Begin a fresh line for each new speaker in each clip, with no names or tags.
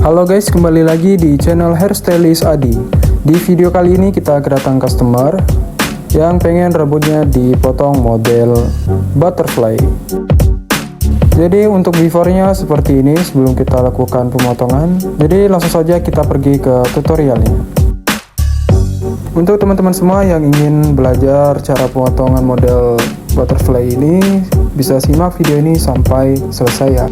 Halo guys, kembali lagi di channel Hairstylist Adi. Di video kali ini kita kedatangan customer yang pengen rambutnya dipotong model butterfly. Jadi untuk before-nya seperti ini sebelum kita lakukan pemotongan. Jadi langsung saja kita pergi ke tutorialnya. Untuk teman-teman semua yang ingin belajar cara pemotongan model butterfly ini, bisa simak video ini sampai selesai ya.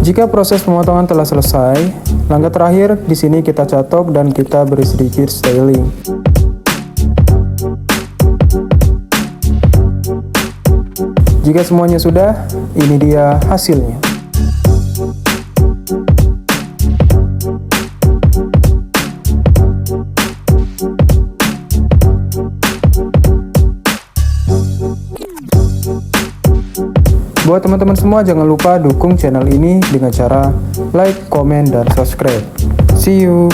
Jika proses pemotongan telah selesai, langkah terakhir di sini kita catok dan kita beri sedikit styling. Jika semuanya sudah, ini dia hasilnya. Buat teman-teman semua, jangan lupa dukung channel ini dengan cara like, komen, dan subscribe. See you!